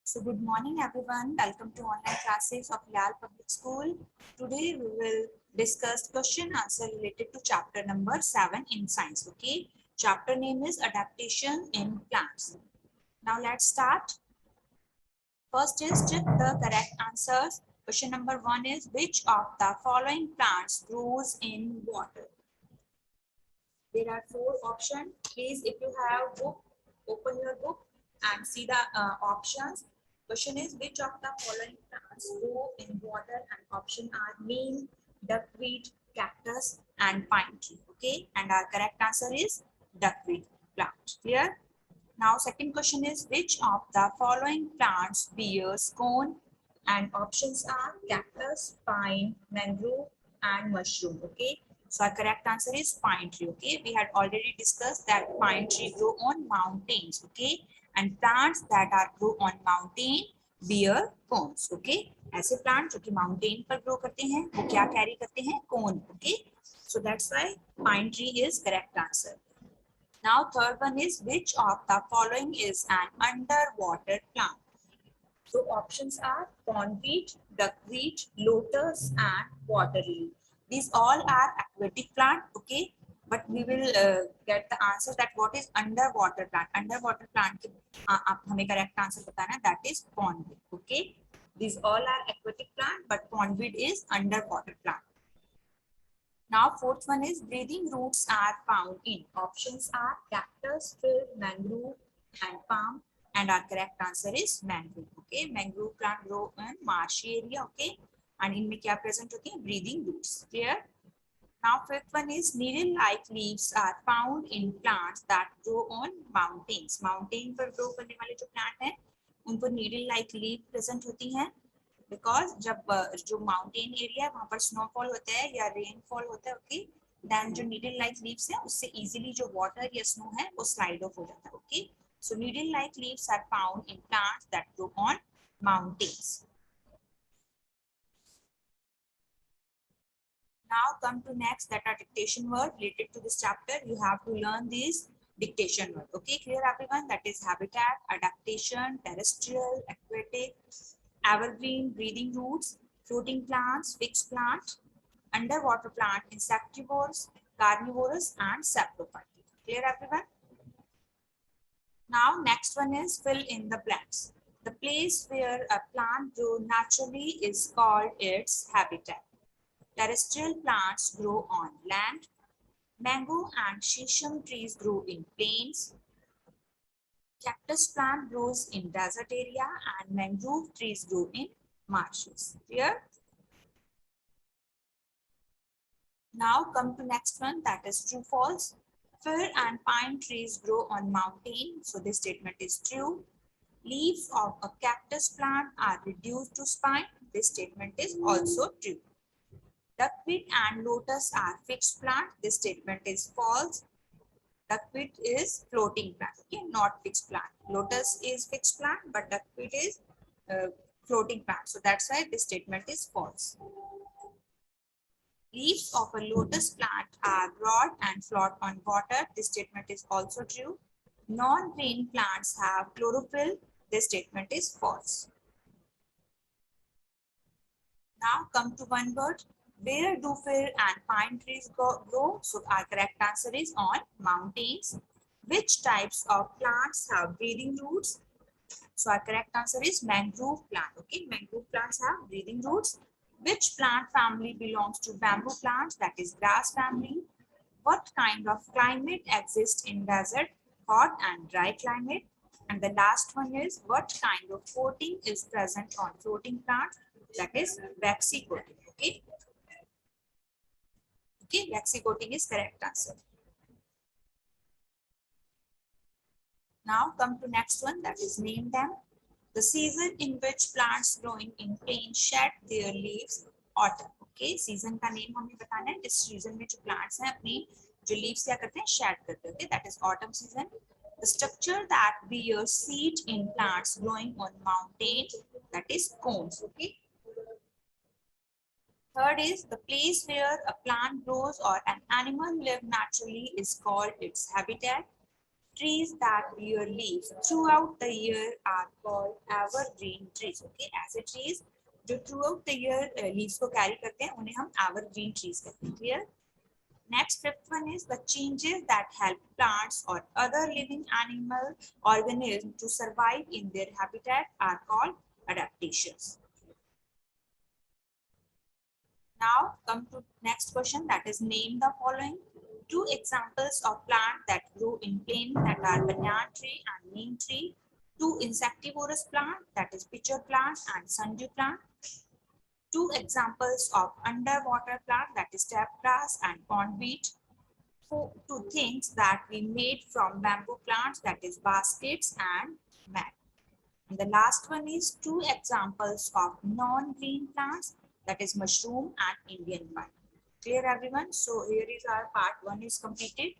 So good morning everyone. Welcome to online classes of Lal Public School. Today we will discuss question answer related to chapter number 7 in science. Okay. Chapter name is adaptation in plants. Now let's start. First is check the correct answers. Question number 1 is which of the following plants grows in water? There are 4 options. Please, if you have book, open your book and see the options. Question is which of the following plants grow in water, and option are neem, duckweed, cactus and pine tree. Okay, and our correct answer is duckweed plant. Clear? Now second question is which of the following plants bears cone, and options are cactus, pine, mangrove and mushroom. Okay, so our correct answer is pine tree. Okay, we had already discussed that pine tree grow on mountains. Okay, and plants that are grow on mountain bear cones. Okay, ऐसे plant जो कि mountain पर grow करते हैं वो क्या carry करते हैं? Cone. Okay, so that's why pine tree is correct answer. Now third one is which of the following is an underwater plant? So options are pondweed, duckweed, lotus and water lily. These all are aquatic plant, okay? But we will get the answer that what is underwater plant. Underwater plant के आप हमें correct answer बताना, that is pondweed, okay? These all are aquatic plant, but pondweed is underwater plant. Now fourth one is breathing roots are found in. Options are cactus, fir, mangrove and palm, and our correct answer is mangrove. Okay, mangrove plant grow in marshy area. Okay, and इनमें क्या present होती है? Breathing roots. Clear? Now fifth one is needle-like leaves are found in plants that grow on mountains. Mountain पर grow करने वाले जो plant हैं, उनको needle-like leaf present होती हैं. बिकॉज जब जो माउंटेन एरिया है वहां पर स्नोफॉल होता है या रेनफॉल होता है, ओके, देन जो नीडल लाइक लीव्स है उससे इजीली जो वाटर या स्नो है वो स्लाइड ऑफ हो जाता है. Okay, so needle like leaves are found in plants that grow on mountains. Now come to next, that are dictation word related to this chapter. You have to learn these dictation word. Okay, clear everyone? That is habitat, adaptation, terrestrial, aquatic, evergreen, breathing roots, floating plants, fixed plant, underwater plant, insectivores, carnivorous and saprophyte. Clear everyone? Now next one is fill in the blanks. The place where a plant grows naturally is called its habitat. Terrestrial plants grow on land. Mango and shisham trees grow in plains. Cactus plant grows in desert area and mangrove trees grow in marshes. Clear? Now come to next one, that is true false. Fir and pine trees grow on mountain, so this statement is true. Leaves of a cactus plant are reduced to spine, this statement is also true. Duckweed and lotus are fixed plant, this statement is false. Duckweed is floating plant, okay, not fixed plant. Lotus is fixed plant, but duckweed is floating plant, so that's why this statement is false. Leaves of a lotus plant are broad and float on water, this statement is also true. Non-green plants have chlorophyll, this statement is false. Now come to one word. Where do fir and pine trees grow? So our correct answer is on mountains. Which types of plants have breathing roots? So our correct answer is mangrove plant. Okay, mangrove plants have breathing roots. Which plant family belongs to bamboo plants? That is grass family. What kind of climate exists in desert? Hot and dry climate. And the last one is what kind of coating is present on floating plants? That is waxy coating. Okay. Okay, waxy coating is correct answer. Now come to next one, that is name them. The season in which plants growing in plain shed their leaves, autumn. Okay, season का name हमें बताना है. इस season में जो plants हैं अपनी जो leaves क्या करते हैं? Shed करते हैं. Okay, that is autumn season. The structure that bears seed in plants growing on mountain, that is cones. Okay. Third is the place where a plant grows or an animal lives naturally is called its habitat. Trees that bear leaves throughout the year are called evergreen trees. Okay, ऐसे trees जो throughout the year leaves को carry करते हैं उन्हें हम evergreen trees कहते हैं. Clear? Next, fifth one is the changes that help plants or other living animal organisms to survive in their habitat are called adaptations. Now come to next question, that is name the following. Two examples of plants that grow in plain, that are banyan tree and neem tree. Two insectivorous plants, that is pitcher plant and sundew plant. Two examples of underwater plant, that is tap grass and pondweed. Two things that we made from bamboo plants, that is baskets and mat. And the last one is two examples of non-green plants, that is mushroom and Indian pine. Clear everyone? So here is our part 1 is completed.